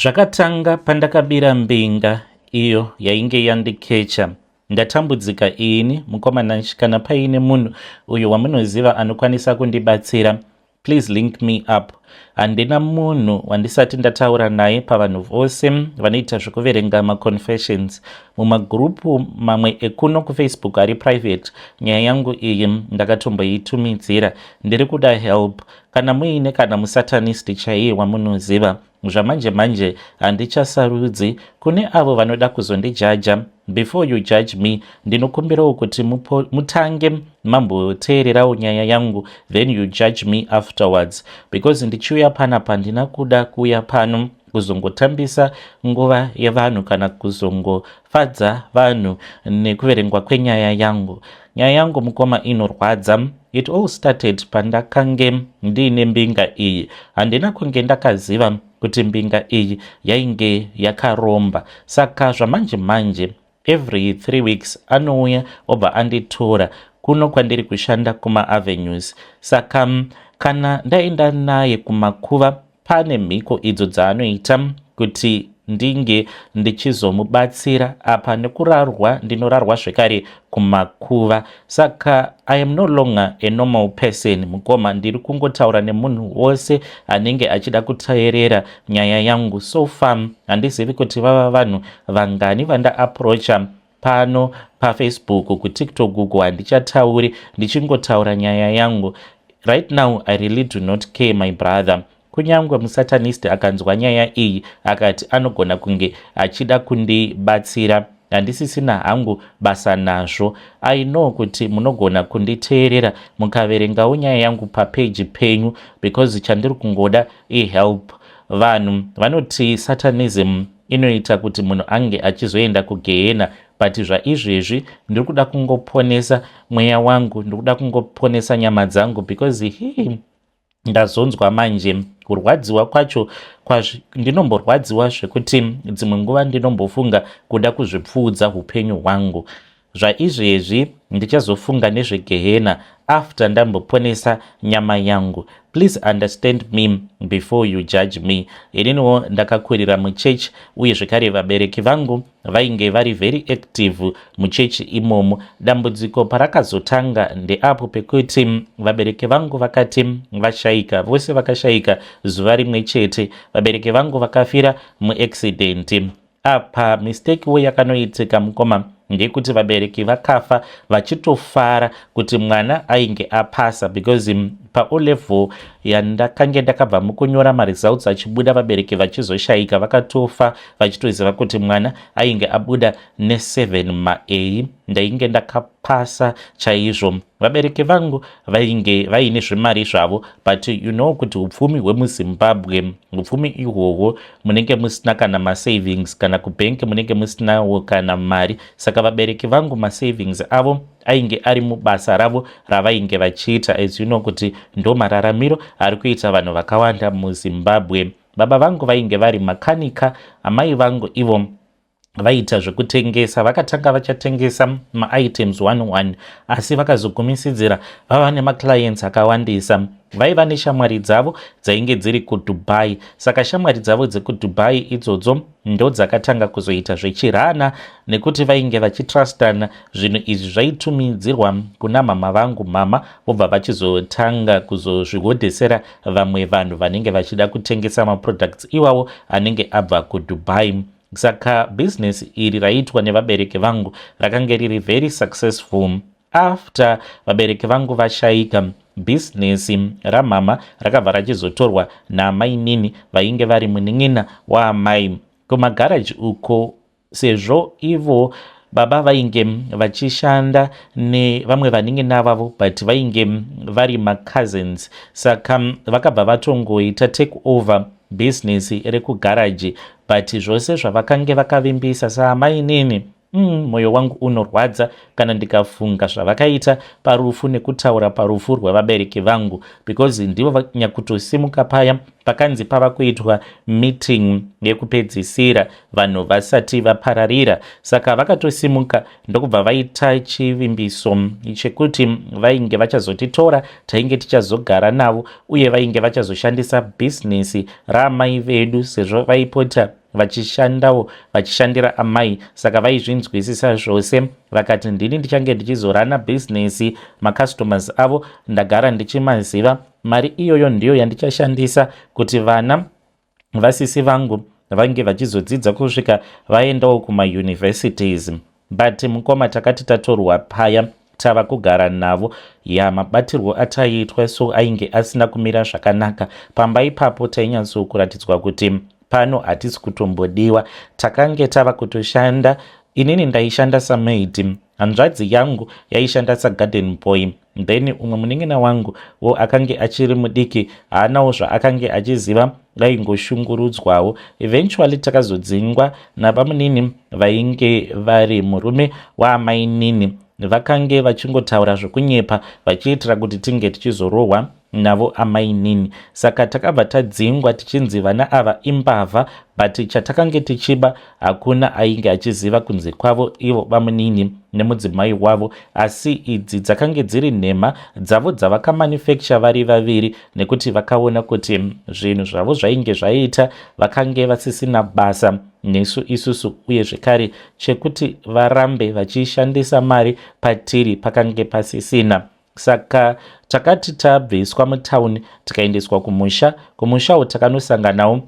Zvakatanga pandakabira mbinga iyo yainge yandikecha. Ndatambudzika ini mukomana kana paine munhu uyo wamunoziva anokwanisa kundibatsira. Please link me up. Handina munhu wandisati ndataura naye pavanhu vose vanoita zvekuverenga maconfessions. Mumagrupu mamwe ekuno kufacebook ari private, nyaya yangu iyi ndakatomboitumidzira. Ndiri kuda help. Kana muine kana musatanist chaiye wamunoziva, zvamanje manje handichasarudzi kune avo vanoda kuzondijaja. Before you judge me, ndinokumbirawo kuti mutange mamboteererawo nyaya yangu, then you judge me afterwards. Because ndichiuya panapa ndina kuda kuuya pano kuzongotambisa nguva yevanhu kana kuzongofadza vanhu nekuverengwa kwenyaya yangu. Nyaya yangu mukoma inorwadza. It all started pandakange ndiine mbinga iyi. Handina kunge ndakaziva kuti mbinga iyi yainge yakaromba. Saka zvamanje manje every 3 weeks anouya obva anditora kuno kwandiri kushanda kuma-avenues. Saka kana ndaenda naye kumakuva, pane mhiko idzo dzaanoita kuti ndinge ndichizomubatsira apa nekurarwa, ndinorarwa zvekare kumakuva. Saka I am no longer a normal person mukoma, ndiri kungotaura nemunhu wose anenge achida kuteerera nyaya yangu. So far handizivi kuti vava vanhu vangani vanda approacha pano paFacebook, kuTikTok uko handichatauri, ndichingotaura nyaya yangu. Right now I really do not care, my brother. Kunyangwe musatanist akanzwa nyaya iyi akati anogona kunge achida kundibatsira, handisisina hangu basa nazvo. I know kuti munogona kunditeerera mukaverengawo nyaya yangu papage penyu, because chandiri kungoda help. Vanhu vanoti satanism inoita kuti munhu ange achizoenda kugehena, but zvaizvezvi ndiri kuda kungoponesa mweya wangu, ndiri kuda kungoponesa nyama dzangu, because ndazonzwa manje kurwadziwa kwacho ndinomborwadziwa zvekuti dzimwe nguva ndinombofunga kuda kuzvipfuudza upenyu hwangu. Zvaizvezvi ndichazofunga nezvegehena after ndamboponesa nyama yangu. Please understand me before you judge me. Ininiwo ndakakurira muchechi, uye zvekare vabereki vangu vainge vari very active muchechi imomo. Dambudziko parakazotanga ndeapo pekuti vabereki vangu vakati vashaika, vose vakashaika zuva rimwe chete. Vabereki vangu vakafira muaccident. Apa mistake we yakanoitika mukoma ndekuti vabereki vakafa vachitofara kuti mwana ainge apasa, because pa-O level yandakange ndakabva mukunyora maresults achibuda, vabereki vachizoshaika vakatofa vachitoziva kuti mwana ainge abuda ne7 ma-A, ndainge ndakapasa chaizvo. Vabereki vangu vainge vaine zvimari zvavo, but you know kuti upfumi hwemuZimbabwe, upfumi ihwohwo munenge musina kana masavings, kana kubenki munenge musinawo kana mari. Saka vabereki vangu masavings avo ainge ari mubasa ravo ravainge vachiita, as you know kuti ndo mararamiro ari kuita vanhu vakawanda muZimbabwe. Baba vangu vainge vari makanika, amai vangu ivo vaita zvekutengesa. Vakatanga vachatengesa maitems 1 asi vakazogumisidzira vava nemaclients akawandisa. Vaiva neshamwari dzavo dzainge dziri kuDubai. Saka shamwari dzavo dzekuDubai idzodzo ndo dzakatanga kuzoita zvechirana, nekuti vainge vachitrustana. Zvinhu izvi zvaitumidzirwa kuna mama vangu. Mama vobva vachizotanga kuzozvihodhesera vamwe vanhu vanenge vachida kutengesa maproducts iwavo anenge abva kuDubai. Saka business iri raitwa nevabereki vangu rakange riri very successful. After vabereki vangu vashaika, business ramama rakabva rachizotorwa naamai nini vainge vari munin'ina waamai. Kumagaraji uko, sezvo ivo baba vainge vachishanda nevamwe vanin'ina vavo, but vainge vari macousins, saka vakabva vatongoita take over business rekugaraji. But zvose zvavakange vakavimbisa saamai nini mwoyo wangu unorwadza kana ndikafunga zvavakaita parufu nekutaura parufu rwevabereki vangu, because ndivo vanyakutosimuka paya pakanzi pava kuitwa meeting yekupedzisira vanhu vasati vapararira. Saka vakatosimuka ndokubva vaita chivimbiso chekuti vainge vachazotitora, tainge tichazogara navo, uye vainge vachazoshandisa bhizinesi raamai vedu sezvo vaipota vachishandira amai. Saka vaizvinzwisisa zvose, vakati ndini ndichange ndichizorana bhizinesi, macustomers avo ndagara ndichimaziva, mari iyoyo ndiyo yandichashandisa kuti vana vasisi vangu vange vachizodzidza kusvika vaendawo kumauniversities. But mukoma takati tatorwa paya tava kugara navo, mabatirwo ataitwa so ainge asina kumira zvakanaka. Pamba ipapo tainyatsokuratidzwa kuti pano hatisi kutombodiwa, takange tava kutoshanda. Inini ndaishanda samaid, hanzvadzi yangu yaishanda sagarden boy, then umwe munin'ina wangu wo akange achiri mudiki, haanawo zvaakange achiziva, vaingoshungurudzwawo. Eventually takazodzingwa napamunini vainge vari murume waamai nini, vakange vachingotaura zvokunyepa vachiitira kuti tinge tichizorohwa navo amai nini. Saka takabva tadzingwa tichinzi vana ava imbavha, but chatakange tichiba hakuna ainge achiziva kunze kwavo ivo vamunini nemudzimai wavo, asi idzi dzakange dziri nhema dzavo dzavakamanufacture vari vaviri, nekuti vakaona kuti zvinhu zvavo zvainge zvaita vakange vasisina basa nesu isusu, uye zvekare chekuti varambe vachishandisa mari patiri pakange pasisina. Saka takati tabviswa mutauni tikaendeswa kumusha. Kumushawo takanosanganawo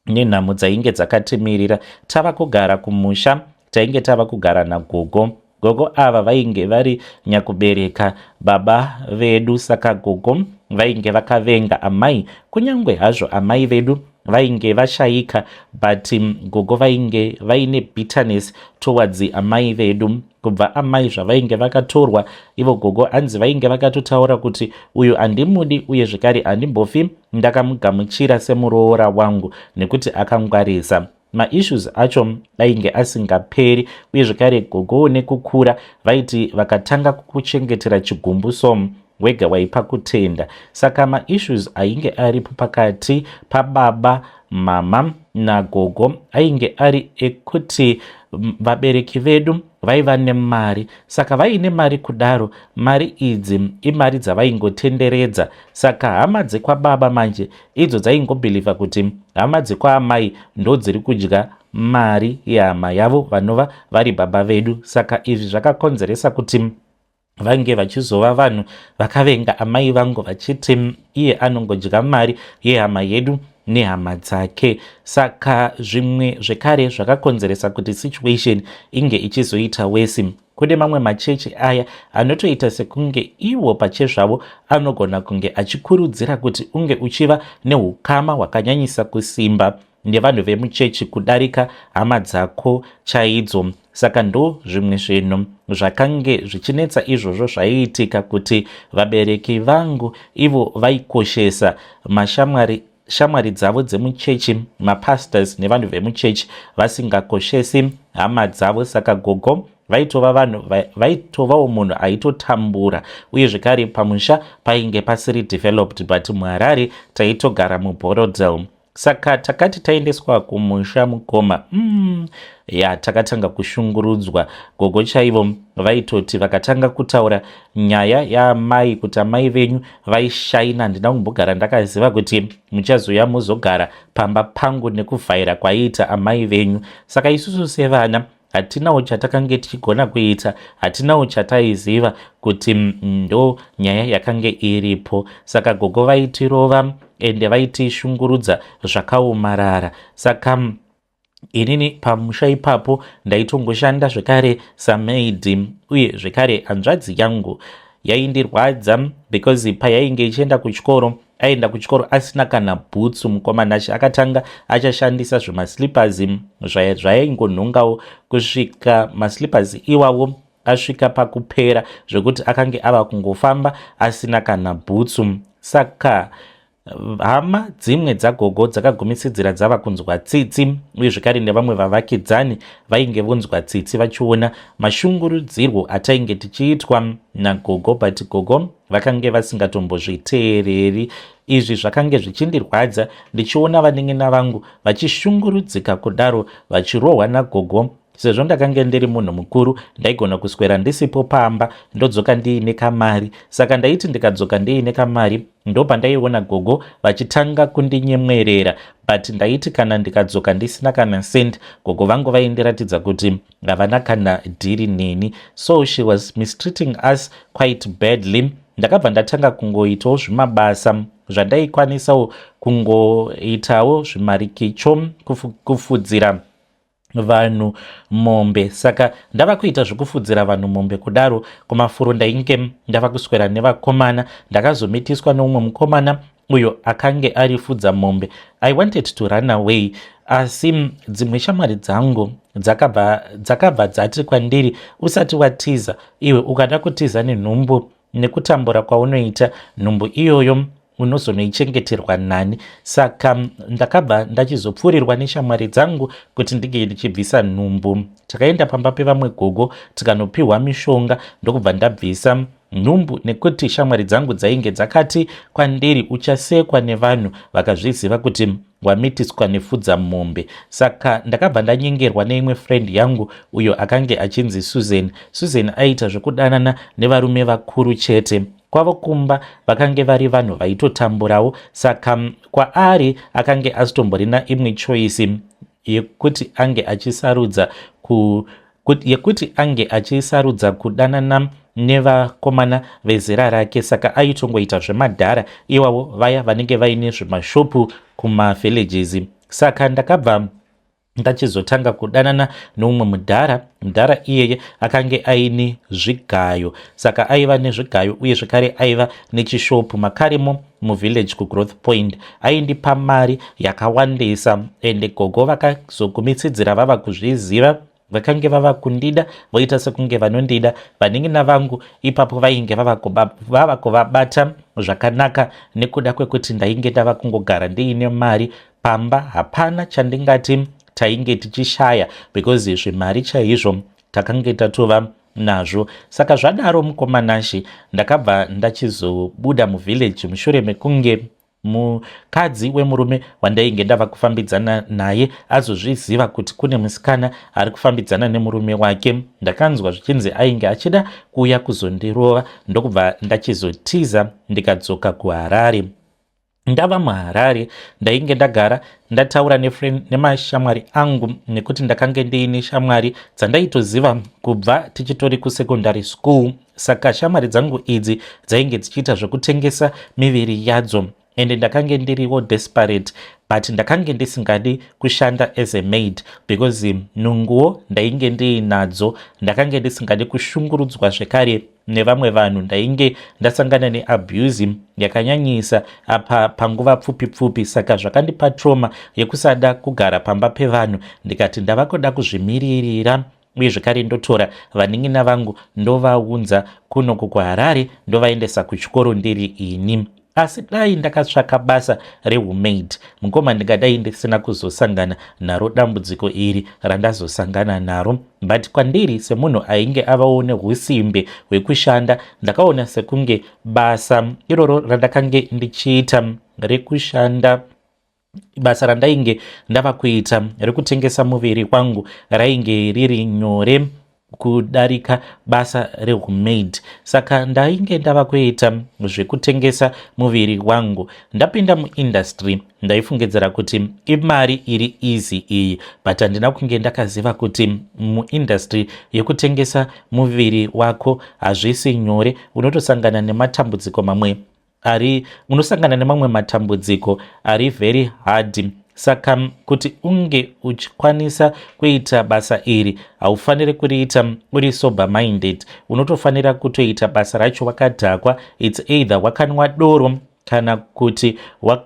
nenhamo dzainge dzakatimirira. Tava kugara kumusha, tainge tava kugara nagogo. Gogo ava vainge vari nyakubereka baba vedu, saka gogo vainge vakavenga amai, kunyange hazvo amai vedu vainge vashayika, but gogo vainge vaine bitterness towards amai vedu. Kubva amai zvavainge vakatorwa, ivo gogo hanzi vainge vakatotaura kuti uyu handimudi, uye zvekare handimbofi ndakamugamuchira semuroora wangu nekuti akangwarisa. Maissues acho ainge asingaperi, uye zvekare gogo nekukura vaiti vakatanga kuchengetera chigumbuso wega waipa kutenda. Saka maissues ainge aripo pakati pababa, mama nagogo ainge ari ekuti vabereki vedu vaiva nemari. Saka vaine mari kudaro, mari idzi imari dzavaingotenderedza. Saka hama dzekwababa manje idzo dzaingobhilivha kuti hama dzekwaamai ndo dziri kudya mari yehama yavo vanova vari baba vedu. Saka izvi zvakakonzeresa kuti vange vachizova vanhu vakavenga amai vangu, vachiti iye anongodya mari yehama yedu nehama dzake. Saka zvimwe zvekare zvakakonzeresa kuti situation inge ichizoita wesi. Kune mamwe machechi aya anotoita sekunge iwo pachezvavo anogona kunge achikurudzira kuti unge uchiva neukama hwakanyanyisa kusimba nevanhu vemuchechi kudarika hama dzako chaidzo. Saka ndo zvimwe zvinhu zvakange zvichinetsa izvozvo zvaiitika, kuti vabereki vangu ivo vaikoshesa shamwari dzavo dzemuchechi, mapastors nevanhu vemuchechi vasingakoshesi hama dzavo. Saka gogo vaitovawo munhu aitotambura, uye zvekare pamusha painge pasiri developed, but muHarare taitogara muBorodel. Saka takati taendeswa kumusha mukoma, takatanga kushungurudzwa. Gogo chaivo vaitoti vakatanga kutaura nyaya yaamai, kuti amai venyu vaishaina. Handina kumbogara ndakaziva kuti muchazoya muzogara pamba pangu nekuvhaira kwaiita amai venyu. Saka isusu sevana hatinawo chatakange tichigona kuita, hatinawo chataiziva kuti ndo nyaya yakange iripo. Saka gogo vaitirova ende vaitishungurudza zvakaomarara. Saka inini pamusha ipapo ndaitongoshanda zvekare samaid, uye zvekare hanzvadzi yangu yaindirwadza because payainge ichienda kuchikoro, aenda kuchikoro asina kana bhutsu. Mukomana akatanga achashandisa zvemaslippers zvaingonhongawo kusvika maslippers iwawo asvika pakupera, zvekuti akange ava kungofamba asina kana bhutsu. Saka hama dzimwe dzagogo dzakagumisidzira dzava kunzwa tsitsi, uye zvekare nevamwe vavakidzani vainge vonzwa tsitsi vachiona mashungurudzirwo atainge tichiitwa nagogo, but gogo vakange vasingatombozviteereri. Izvi zvakange zvichindirwadza ndichiona vaneng'ena vangu vachishungurudzika kudaro vachirohwa nagogo. Sezvo ndakange ndiri munhu mukuru, ndaigona kuswera ndisipo pamba ndodzoka ndiine kamari. Saka ndaiti ndikadzoka ndiine kamari ndopandaiona gogo vachitanga kundinyemwerera, but ndaiti kana ndikadzoka ndisina kana sendi, gogo vangu vaindiratidza kuti havana kana dhiri neni. So she was mistreating us quite badly. Ndakabva ndatanga kungoitawo zvimabasa zvandaikwanisa kungoitawo zvimarikicho, kufudzira vanhu mombe. Saka ndava kuita zvekufudzira vanhu mombe kudaro. Kumafuro ndainge ndava kuswera nevakomana, ndakazomitiswa neumwe mukomana uyo akange arifudza mombe. I wanted to run away, asi dzimwe shamwari dzangu dzakabva dzati kwandiri, usati watiza iwe ukada kutiza nenhumbu, nekutambura kwaunoita nhumbu iyoyo unozonoichengeterwa nani. Saka ndakabva ndachizopfuurirwa neshamwari dzangu kuti ndige ndichibvisa nhumbu. Takaenda pamba pevamwe gogo tikanopiwa mishonga ndokubva ndabvisa nhumbu, nekuti shamwari dzangu dzainge dzakati kwandiri uchasekwa nevanhu vakazviziva kuti wamitiswa nefudza mombe. Saka ndakabva ndanyengerwa neimwe friend yangu uyo akange achinzi Susan. Susan aita zvekudanana nevarume vakuru chete. Kwavo kumba vakange vari vanhu vaitotamburawo. Saka kwaari akange asitomborina imwe choice yekuti ange achisarudza kudanana nevakomana vezera rake. Saka aitongoita zvemadhara iwavo vaya vanenge vaine zvemashopu kumavillages. Saka ndakabva ndachizotanga kudanana neumwe mudhara iyeye akange aine zvigayo. Saka aiva nezvigayo uye zvekare aiva nechishopu makarimo muvillage kuGrowth Point. Aindipa mari yakawandisa, ende gogo vakazogumisidzira vava kuzviziva, vakange vava kundida voita sekunge vanondida. Vaneng'ena vangu ipapo vainge vava kuvabata zvakanaka nekuda kwekuti ndainge ndava kungogara ndiine mari pamba. Hapana chandingati tainge tichishaya, because zvimari chaizvo takange tatova nazvo. Saka zvadaro mukomanashi ndakabva ndachizobuda muvillage mushure mekunge mukadzi wemurume wandainge ndava kufambidzana naye azozviziva kuti kune musikana ari kufambidzana nemurume wake. Ndakanzwa zvichinzi ainge achida kuuya kuzondirova, ndokubva ndachizotiza ndikadzoka kuHarare. Ndava muHarare ndainge ndagara ndataura nemashamwari angu, nekuti ndakange ndiine shamwari dzandaitoziva kubva tichitori kusekondary school. Saka shamwari dzangu idzi dzainge dzichiita zvekutengesa miviri yadzo, ende ndakange ndiriwo desperate, but ndakange ndisingadi kushanda as a maid because nhunguwo ndainge ndiinadzo. Ndakange ndisingadi kushungurudzwa zvekare nevamwe vanhu. Ndainge ndasangana neabuse yakanyanyisa apa panguva pfupi. Saka zvakandipa trauma yekusada kugara pamba pevanhu. Ndikati ndava kuda kuzvimiririra, uye zvekare ndotora vaneng'ena vangu ndovaunza kunoku kuHarare ndovaendesa kuchikoro ndiri ini. Asi dai ndakatsvaka basa rehumemaid, mukoma ndingadai ndisina kuzosangana naro dambudziko iri randazosangana naro. But kwandiri semunhu ainge avawo nehusimbe hwekushanda, ndakaona sekunge basa iroro randakange ndichiita rekushanda, basa randainge ndava kuita rekutengesa muviri wangu, rainge riri nyore kudarika basa rehumemaid. Saka ndainge ndava kuita zvekutengesa muviri wangu. Ndapinda muindustry ndaifungidzira kuti imari iri easy iyi, but handina kunge ndakaziva kuti muindustry yekutengesa muviri wako hazvisi nyore. Unotosangana nematambudziko unosangana matambudziko ari very hard. Saka kuti unge uchikwanisa kuita basa iri haufaniri kuriita uri sober minded. Unotofanira kutoita basa racho wakadhakwa. It's either wakanwa doro kana kuti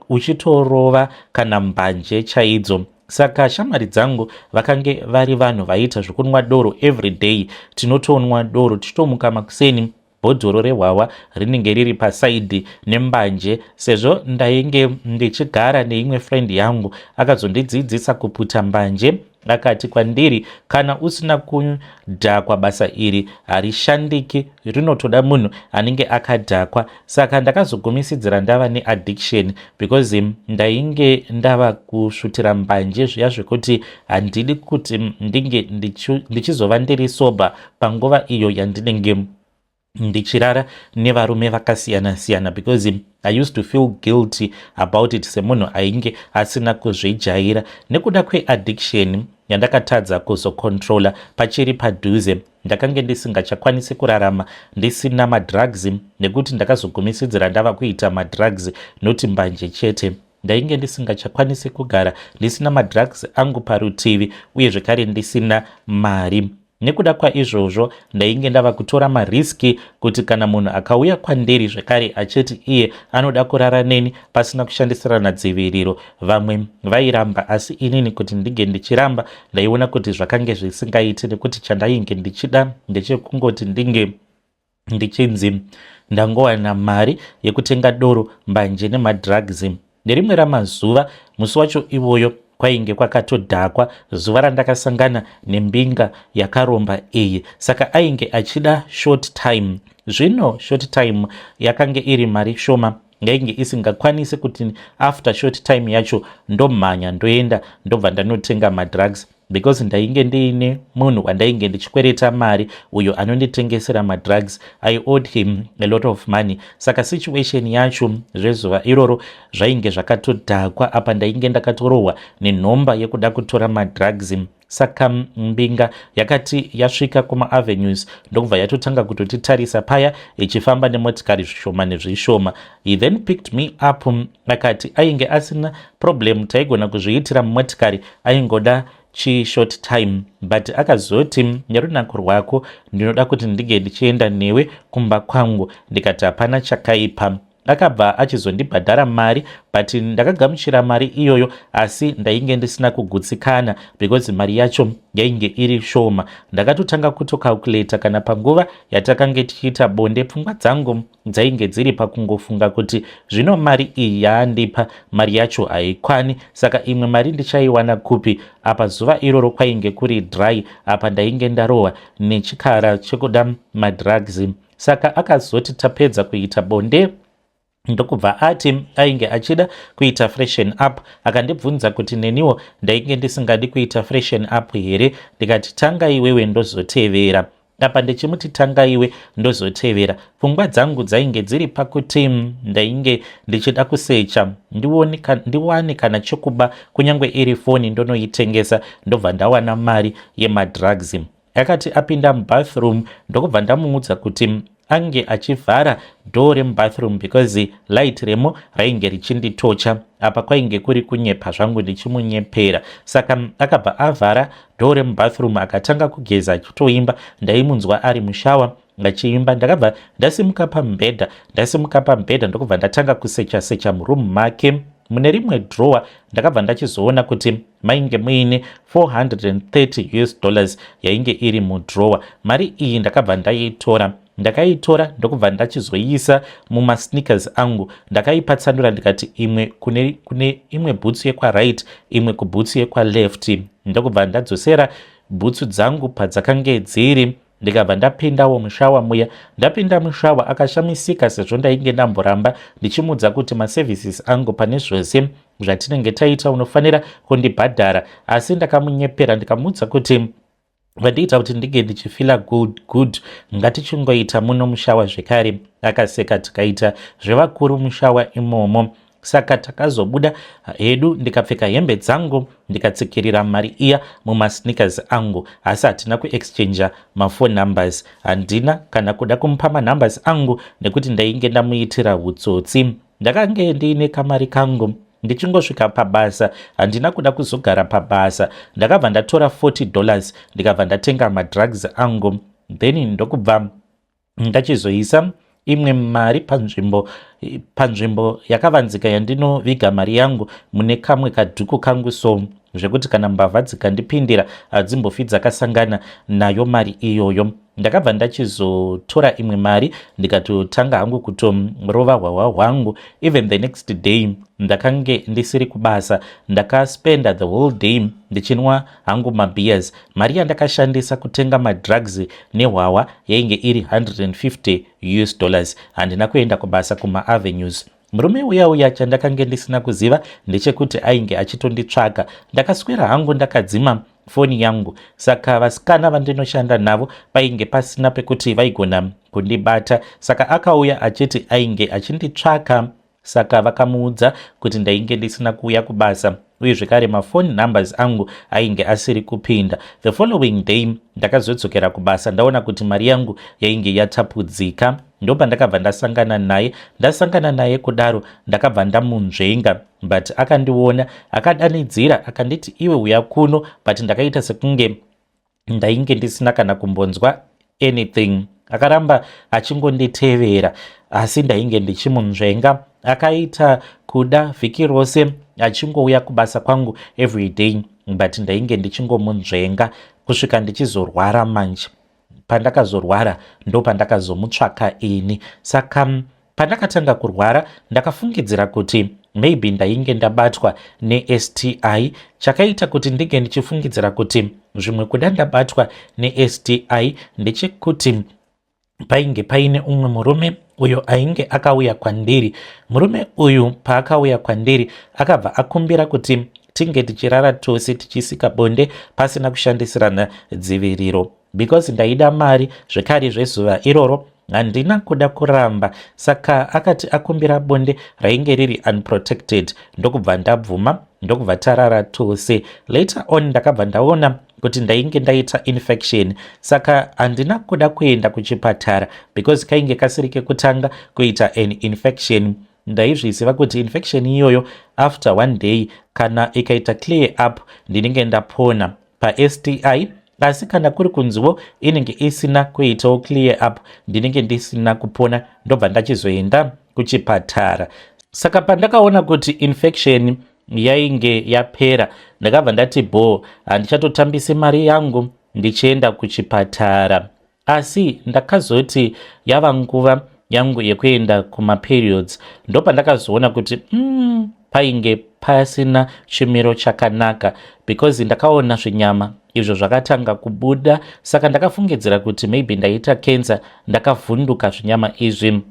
uchitorova kana mbanje chaidzo. Saka shamwari dzangu vakange vari vanhu vaita zvokunwa doro every day. Tinotonwa doro tichitomuka makuseni bhodhoro rehwahwa rinenge riri pasaidhi nembanje, sezvo ndainge ndichigara neimwe friend yangu akazondidzidzisa kuputa mbanje. Akati kwandiri, kana usina kudhakwa basa iri harishandiki, rinotoda munhu anenge akadhakwa. Saka ndakazogumisidzira ndava neaddiction because ndainge ndava kusvutira mbanje zviya zvekuti handidi kuti ndinge ndichizova ndiri sober panguva iyo yandinenge ndichirara nevarume vakasiyana-siyana, because I used to feel guilty about it semunhu ainge asina kuzvijaira. Nekuda kweaddiction yandakatadza kuzokontrola pachiri padhuze, ndakange ndisingachakwanisi kurarama ndisina madrugs, nekuti ndakazogumisidzira ndava kuita madrugs noti mbanje chete. Ndainge ndisingachakwanisi kugara ndisina madrugs angu parutivi, uye zvekare ndisina mari. Nekuda kwaizvozvo ndainge ndava kutora mariski kuti kana munhu akauya kwandiri zvekare achiti iye anoda kurara neni pasina kushandisirana dziviriro, vamwe vairamba, asi inini kuti ndige ndichiramba ndaiona kuti zvakange zvisingaiti, nekuti chandainge ndichida ndechekungoti ndinge ndichinzi ndangowana mari yekutenga doro, mbanje nemadrugs. Nerimwe ramazuva, musi wacho iwoyo kwainge kwakatodhakwa, zuva randakasangana nembinga yakaromba iyi, saka ainge achida short time. Zvino short time yakange iri mari shoma, ngainge isingakwanisi kuti after short time yacho ndomhanya ndoenda ndobva ndanotenga madrugs, because ndainge ndiine munhu wandainge ndichikwereta mari, uyo anonditengesera madrugs. I owed him a lot of money. Saka situation yacho zvezuva iroro zvainge zvakatodhakwa, apa ndainge ndakatorohwa nenhomba yekuda kutora madrugs. Saka mbinga yakati yasvika kuma-avenues ndokubva yatotanga kutotitarisa paya ichifamba nemotikari zvishoma nezvishoma. He then picked me up. Akati ainge asina problem, taigona kuzviitira mumotikari, aingoda short time, but akazoti nerunako rwako ndinoda kuti ndige ndichienda newe kumba kwangu. Ndikati hapana chakaipa. Akabva achizondibhadhara mari, but ndakagamuchira mari iyoyo, asi ndainge ndisina kugutsikana because mari yacho yainge iri shoma. Ndakatotanga kutokalkuleta kana panguva yatakange tichiita bonde, pfungwa dzangu dzainge dziri pakungofunga kuti zvino mari iyi yaandipa mari yacho haikwani, saka imwe mari ndichaiwana kupi? Apa zuva iroro kwainge kuri dry, apa ndainge ndarohwa nechikara chekuda madrugs. Saka akazoti tapedza kuita bonde, ndokubva ati ainge achida kuita freshen up. Akandibvunza kuti neniwo ndainge ndisingadi kuita freshen up here. Ndikati tanga iwewe ndozotevera. Apa ndichimuti tanga iwe ndozotevera, pfungwa dzangu dzainge dziri pakuti ndainge ndichida kusecha ndiwane kana chokuba, kunyange iri foni ndonoitengesa, ndobva ndawana mari yemadrugs. Akati apinda mubathroom, ndokubva ndamuudza kuti ange achivhara door remubathroom because light remo rainge richinditocha. Apa kwainge kuri kunyepa zvangu ndichimunyepera. Saka akabva avhara door remubathroom akatanga kugeza achitoimba. Ndaimunzwa ari mushawa achiimba. Ndakabva ndasimuka pamubhedha ndokubva ndatanga kusecha murumu make. Mune rimwe drawer ndakabva ndachizoona kuti mainge muine $430 yainge iri mudrawer. Mari iyi ndakabva ndakaitora ndokubva ndachizoiisa mumasneakers angu. Ndakaipatsanura ndikati imwe kune imwe bhutsu yekwa-right, imwe kubhutsu yekwa-left. Ndokubva ndadzosera bhutsu dzangu padzakange dziri. Ndikabva ndapindawo mushawa muya. Ndapinda mushawa akashamisika, sezvo ndainge ndamboramba ndichimudza kuti maservices angu pane zvose zvatinenge taita unofanira kundibhadhara, asi ndakamunyepera ndikamudza kuti vandiita kuti ndige ndichifila good ngatichingoita muno mushawa zvekare. Akaseka, tikaita zvevakuru mushawa imomo. Saka takazobuda hedu, ndikapfeka hembe dzangu ndikatsikirira mari iya mumasneakers angu, asi hatina kuexchangea mafone numbers. Handina kana kuda kumupa manumbers angu nekuti ndainge ndamuitira hutsotsi. Ndakange ndiine kamari kangu ndichingosvika pabasa, handina kuda kuzogara pabasa. Ndakabva ndatora $40 ndikabva ndatenga madrugs angu, then ndokubva ndachizoisa imwe mari panzvimbo yakavanzika yandinoviga mari yangu mune kamwe kadhuku kangu, so zvekuti kana mbavha dzikandipindira hadzimbofi dzakasangana nayo mari iyoyo. ndakabva ndachizotora imwe mari ndikatotanga hangu kutorova hwahwa hwangu. Even the next day ndakange ndisiri kubasa, ndakaspenda the whole day ndichinwa hangu mabeers. Mari yandakashandisa kutenga madrugs nehwawa yainge iri $150 handina kuenda kubasa kuma-avenues. Murume uya chandakange ndisina kuziva ndechekuti ainge achitonditsvaka. Ndakaswera hangu ndakadzima foni yangu, saka vasikana vandinoshanda navo painge pasina pekuti vaigona kundibata, saka akauya achiti ainge achinditsvaka, saka vakamuudza kuti ndainge ndisina kuuya kubasa uye zvekare mafoni numbers angu ainge asiri kupinda. The following day ndakazodzokera kubasa, ndaona kuti mari yangu yainge yatapudzika. Ndopa ndakabva ndasangana naye kudaro ndakabva ndamunzvenga, but akandiona akadanidzira akanditi iwe uya kuno, but ndakaita sekunge ndainge ndisina kana kumbonzwa anything. Akaramba achingonditevera asi ndainge ndichimunzvenga. Akaita kuda vhiki rose achingouya kubasa kwangu everyday, but ndainge ndichingomunzvenga kusvika ndichizorwara manje. Pandakazorwara ndo pandakazomutsvaka ini. Saka pandakatanga kurwara ndakafungidzira kuti maybe ndainge ndabatwa neSTI. Chakaita kuti ndinge ndichifungidzira kuti zvimwe kuda ndabatwa neSTI ndechekuti painge paine umwe murume uyo ainge akauya kwandiri. Murume uyu paakauya kwandiri akabva akumbira kuti tinge tichirara tose tichisika bonde pasina kushandisirana dziviriro. Because ndaida mari zvekare zvezuva iroro handina kuda kuramba, saka akati akumbira bonde rainge riri unprotected. Ndokubva ndabvuma, ndokubva tarara tose. Later on ndakabva ndaona kuti ndainge ndaita infection, saka handina kuda kuenda kuchipatara because kainge kasiri kekutanga kuita an infection. Ndaizviziva kuti infection iyoyo after one day kana ikaita clear up ndinenge ndapona. PaSTI asi kana kuri kunziwo inenge isina kuitawo clear up ndinenge ndisina kupona, ndobva ndachizoenda kuchipatara. Saka pandakaona kuti infection yainge yapera ndakabva ndati handichatotambise mari yangu ndichienda kuchipatara. Asi ndakazoti yava nguva yangu yekuenda kumaperiods ndopandakazoona kuti painge pasina chimiro chakanaka, because ndakaona zvinyama izvo zvakatanga kubuda. Saka ndakafungidzira kuti maybe ndaita cancer, ndakavhunduka zvinyama izvi.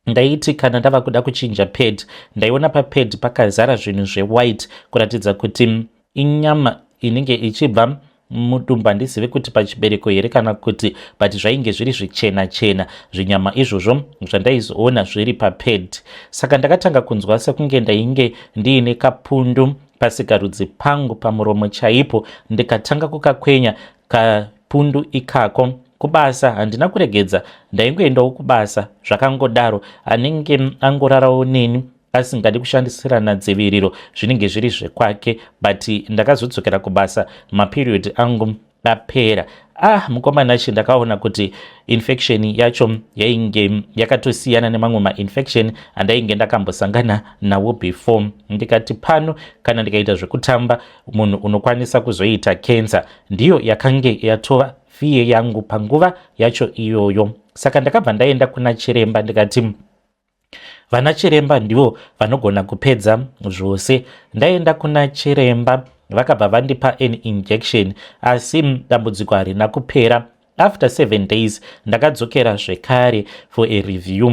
Ndaiti kana ndava kuda kuchinja pad ndaiona papad pakazara zvinhu zvewhite kuratidza kuti inyama inenge ichibva mudumbu. Handizive kuti pachibereko here kana kuti, but zvainge zviri zvichena chena zvinyama izvozvo zvandaizoona zviri papad. Saka ndakatanga kunzwa sekunge ndainge ndiine kapundu pasikarudzi pangu pamuromo chaipo. Ndikatanga kukakwenya kapundu ikako. Kubasa handina kuregedza, ndaingoendawo kubasa zvakangodaro. Anenge angorarawo neni asingadi kushandisirana dziviriro zvinenge zviri zvekwake, but ndakazodzokera kubasa maperiod angu apera. Mukomana chi ndakaona kuti infection yacho yainge yakatosiyana nemamwe mainfection andainge ndakambosangana nawo before. Ndikati pano kana ndikaita zvekutamba munhu unokwanisa kuzoita cancer ndiyo yakange yatova fiye yangu panguva yacho iyoyo. Saka ndakabva ndaenda kuna chiremba ndikati vana chiremba ndivo vanogona kupedza zvose. Ndaenda kuna chiremba vakabva vandipa an injection, asi dambudziko harina kupera. After 7 days ndakadzokera zvekare for a review.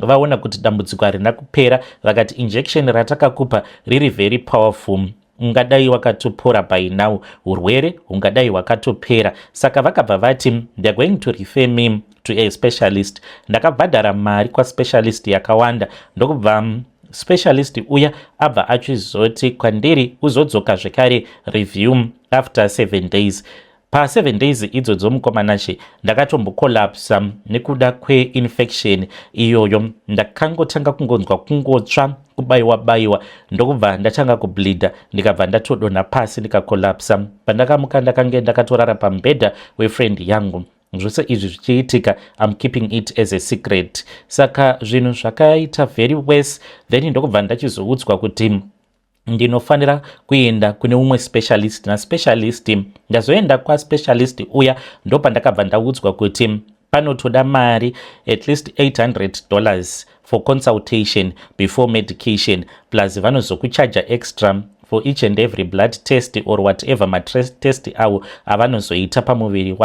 Vaona kuti dambudziko harina kupera, vakati injection ratakakupa riri very powerful, ungadai wakatopora by now, urwere ungadai wakatopera. Saka vakabva vati they are going to refer me to a specialist. Ndakabhadhara mari kwaspecialist yakawanda, ndokubva specialist uya abva achizoti kwandiri uzodzoka zvekare review after 7 days. Pa7 days idzodzo mukomanachi ndakatombokolapsa nekuda kweinfection iyoyo. Ndakangotanga kungonzwa kungotsva kubayiwa ndokubva ndatanga kubleeda, ndikabva ndatodonha pasi ndikakolapsa. Pandakamuka ndakange ndakatorara pambedha wefriend yangu. Zvose izvi zvichiitika, I'm keeping it as a secret. Saka zvinhu zvakaita very worse, then ndokubva ndachizoudzwa kuti ndinofanira kuenda kune umwe specialist, naspecialist ndazoenda kwaspecialist uya ndopandakabva ndaudzwa kuti panotoda mari at least $800 for consultation before medication, plus vanozokuchaja extra for each and every blood test or whatever matest avo avanozoita pamuviri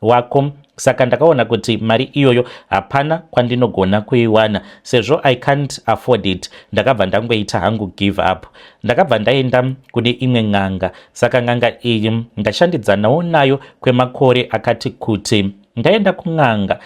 wako. Saka ndakaona kuti mari iyoyo hapana kwandinogona kuiwana, sezvo I can't afford it. Ndakabva ndangoita hangu give up. Ndakabva ndaenda kune imwe n'anga. Saka n'anga iyi ndashandidzanawo nayo kwemakore akati kuti. Ndaenda kun'anga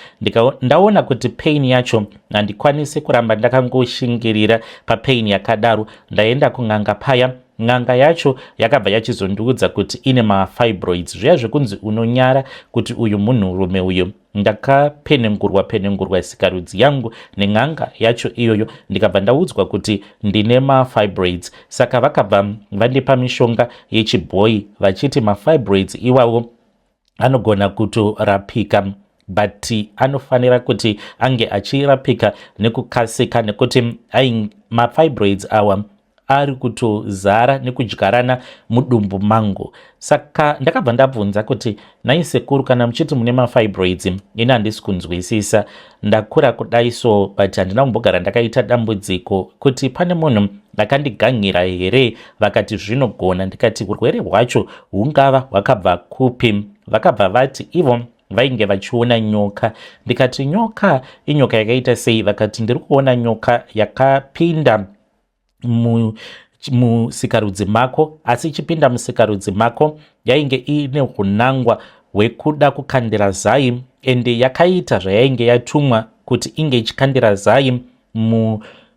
ndaona kuti pain yacho handikwanisi kuramba ndakangoshingirira papain yakadaro. Ndaenda kun'anga paya, n'anga yacho yakabva yachizondiudza kuti ine mafibroids, zviya zvekunzi unonyara kuti uyu munhurume uyu. Ndakapenengurwa sikarudzi yangu nen'anga yacho iyoyo, ndikabva ndaudzwa kuti ndine mafibroids. Saka vakabva vandipa mishonga yechibhoyi vachiti mafibroids iwawo anogona kutorapika, but anofanira kuti ange achirapika nekukasika, nekuti mafibroids awa ari kutozara nekudyarana mudumbu mangu. Saka ndakabva ndabvunza kuti nai sekuru, kana muchiti mune mafibroids ini handisi kunzwisisa, ndakura kudai so, but handina kumbogara ndakaita dambudziko kuti pane munhu vakandiganhira here vakati zvinogona. Ndikati urwere hwacho hungava hwakabva kupi? Vakabva vati ivo vainge vachiona nyoka. Ndikati nyoka? Inyoka yakaita sei? Vakati ndiri kuona nyoka yakapinda musikarudzi mako, asi ichipinda musikarudzi mako yainge ine hunangwa hwekuda kukandira zai, ende yakaita zvayainge yatumwa kuti inge ichikandira zai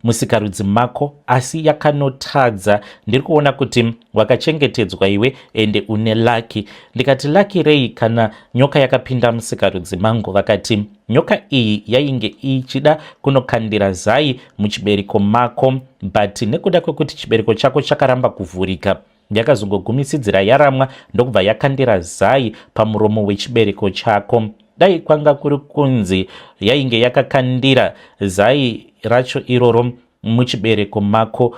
musikarudzi mako, asi yakanotadza. Ndiri kuona kuti wakachengetedzwa iwe ende une laki. Ndikati laki rei kana nyoka yakapinda musikarudzi mangu? Vakati nyoka iyi yainge ichida kunokandira zai muchibereko mako, but nekuda kwekuti chibereko chako chakaramba kuvhurika, yakazongogumisidzira yaramwa ndokubva yakandira zai pamuromo wechibereko chako. Dai kwanga kuri kunzi yainge yakakandira zai racho iroro muchibereko mako,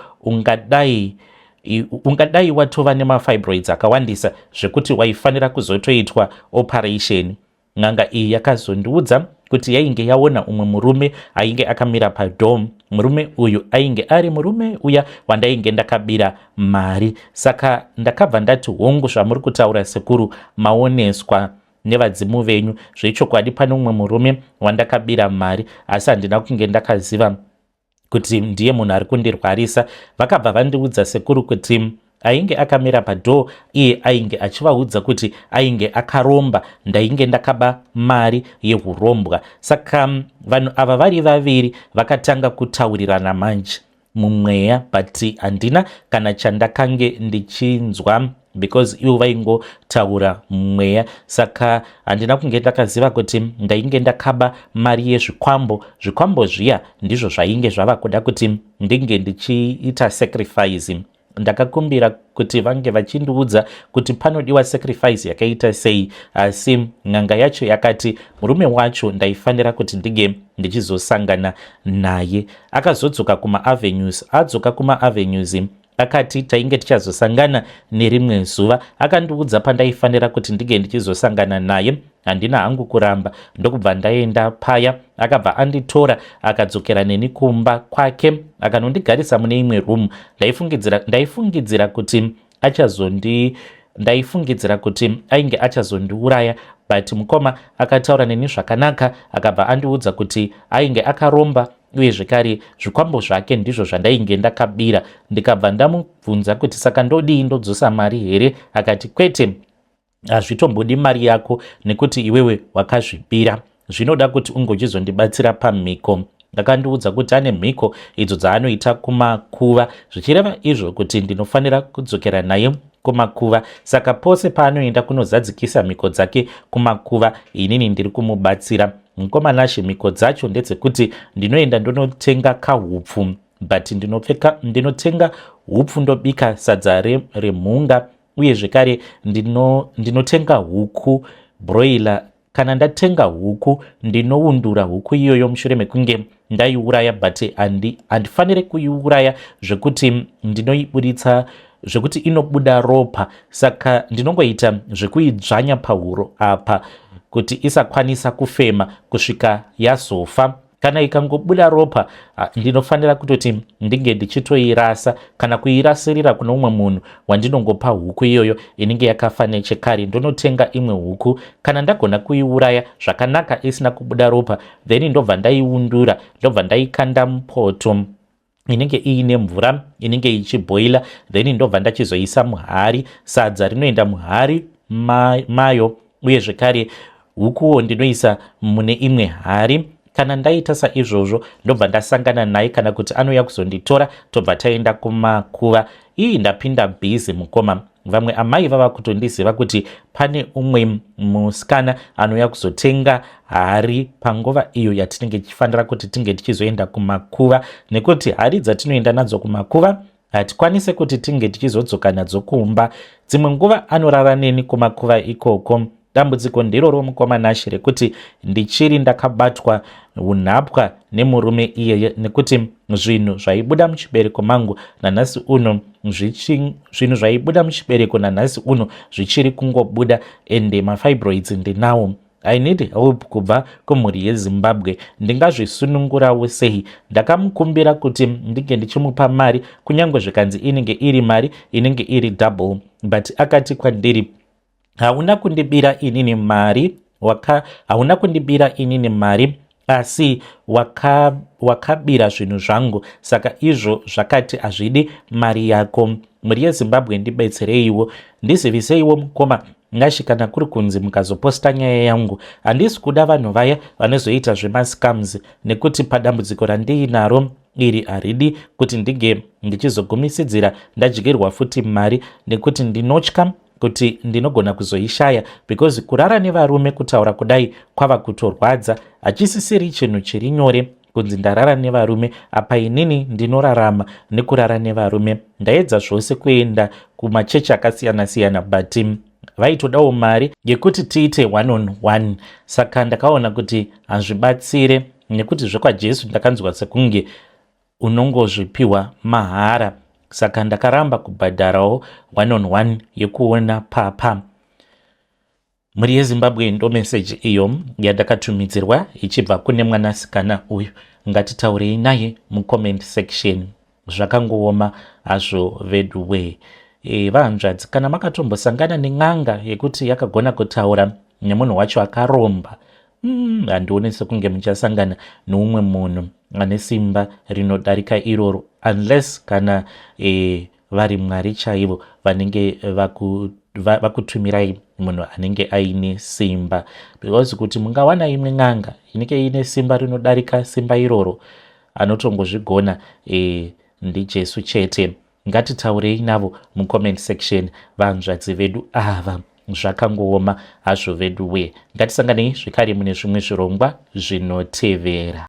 ungadai watova nemafibroids akawandisa zvekuti waifanira kuzotoitwa operation. N'anga iyi yakazondiudza kuti yainge yaona umwe murume ainge akamira padome. Murume uyu ainge ari murume uya wandainge ndakabira mari. Saka ndakabva ndati hongu, zvamuri kutaura sekuru maoneswa nevadzimu venyu zvechokwadi. Pane umwe murume wandakabira mari, asi handina kunge ndakaziva kuti ndiye munhu ari kundirwarisa. Vakabva vandiudza sekuru kuti ainge akamira padhoo, iye ainge achivaudza kuti ainge akaromba, ndainge ndakaba mari yehurombwa. Saka vanhu ava vari vaviri vakatanga kutaurirana manje mumweya, but handina kana chandakange ndichinzwa because ivo vaingotaura mumweya. Saka handina kunge ndakaziva kuti ndainge ndakaba mari yezvikwambo. Zvikwambo zviya ndizvo zvainge zvava kuda kuti ndinge ndichiita sacrifice. Ndakakumbira kuti vange vachindiudza kuti panodiwa sacrifice yakaita sei, asi n'anga yacho yakati murume wacho ndaifanira kuti ndige ndichizosangana naye. Akazodzoka kuma-avenues. Adzoka kuma-avenues akati tainge tichazosangana nerimwe zuva. Akandiudza pandaifanira kuti ndige ndichizosangana naye. Handina hangu kuramba, ndokubva ndaenda paya. Akabva anditora akadzokera neni kumba kwake akanondigarisa mune imwe room. Ndaifungidzira kuti ainge achazondiuraya, but mukoma akataura neni zvakanaka. Akabva andiudza kuti ainge akaromba, uye zvekare zvikwambo zvake ndizvo zvandainge ndakabira. Ndikabva ndamubvunza kuti saka ndodii, ndodzosa mari here? Akati kwete, hazvitombodi mari yako nekuti iwewe wakazvipira, zvinoda kuti ungochizondibatsira pamhiko. Ndakandiudza kuti ane mhiko idzo dzaanoita kumakuva, zvichireva izvo kuti ndinofanira kudzokera naye kumakuva. Saka pose paanoenda kunozadzikisa mhiko dzake kumakuva, inini ndiri kumubatsira. Mukomanashe mhiko dzacho ndedzekuti ndinoenda ndonotenga kahupfu, but ndinotenga hupfu ndobika sadza remhunga, uye zvekare ndinotenga huku broiler kana ndatenga huku ndinoundura huku iyoyo mushure mekunge ndaiuraya, but handifaniri kuiuraya zvekuti ndinoibuditsa zvekuti inobuda ropa, saka ndinongoita zvekuidzvanya pahuro apa kuti isakwanisa kufema kusvika yazofa. Kana ikangobuda ropa, ndinofanira kutoti ndinge ndichitoirasa kana kuirasirira kuno umwe munhu wandinongopa huku iyoyo inenge yakafa nechekare. Ndonotenga imwe huku, kana ndagona kuiuraya zvakanaka isina kubuda ropa, then ndobva ndaiundura, ndobva ndaikanda mupoto inenge iine mvura inenge ichibhoila, then ndobva ndachizoisa muhari. Sadza rinoenda muhari mayo, uye zvekare hukuwo ndinoisa mune imwe hari. Kana ndaita saizvozvo, ndobva ndasangana naye, kana kuti anouya kuzonditora, tobva taenda kumakuva. Iyi ndapinda bhizi mukoma. Vamwe amai vava kutondiziva kuti pane umwe musikana anouya kuzotenga hari panguva iyo yatinenge tichifanira kuti tinge tichizoenda kumakuva, nekuti hari dzatinoenda nadzo kumakuva hatikwanise kuti tinge tichizodzoka nadzo kumba. Dzimwe nguva anorara neni kumakuva ikoko. Dambudziko ndiroro mukomana She rekuti ndichiri ndakabatwa unhapwa nemurume iyeye, nekuti zvinhu zvaibuda muchibereko mangu nanhasi uno zvinhu zvaibuda muchibereko nanhasi uno zvichiri kungobuda, ende mafibroids ndinawo. I need help kubva kumhuri yeZimbabwe. Ndingazvisunungurawo sei? Ndakamukumbira kuti ndinge ndichimupa mari, kunyange zvikanzi inenge iri mari inenge iri double, but akati kwandiri, hauna kundibira inini mari, hauna kundibira inini mari, asi wakabira zvinhu zvangu, saka izvo zvakati hazvidi mari yako. Muri yeZimbabwe ndibetsereiwo, ndiziviseiwo mukoma Ngashi kana kuri kunzi mukazoposta nyaya yangu. Handisi kuda vanhu vaya vanozoita zvemascams, nekuti padambudziko randiinaro iri haridi kuti ndige ndichizogumisidzira ndadyirwa futi mari, nekuti ndinotya kuti ndinogona kuzoishaya, because kurara nevarume kutaura kudai kwava kutorwadza. Hachisisiri chinhu chiri nyore kunzi ndarara nevarume. Apa inini ndinorarama nekurara nevarume. Ndaedza zvose kuenda kumachechi akasiyana siyana, but vaitodawo mari yekuti tiite 1-on-1. Saka ndakaona kuti hazvibatsire, nekuti zvekwaJesu ndakanzwa sekunge unongozvipiwa mahara. Saka ndakaramba kubhadharawo 1-on-1 yekuona papa. Muri yeZimbabwe ndo meseji iyo yandakatumidzirwa ichibva kune mwanasikana uyu. Ngatitaurei naye mucomment section. Zvakangooma hazvo vedhuwe. Vahanzvadzi, kana makatombosangana nen'anga yekuti yakagona kutaura nemunhu wacho akaromba, handioni sekunge muchasangana noumwe munhu ane simba rinodarika iroro, unless kana vari Mwari chaivo vanenge vakutumirai munhu anenge aine simba. Because kuti mungawana imwe n'anga inenge ine simba rinodarika simba iroro, anotongozvigona ndiJesu chete. Ngatitaurei navo mucomment section, vahanzvadzi vedu ava. Zvakangooma hazvo vedu we. Ngatisanganei zvekare mune zvimwe zvirongwa zvinotevera.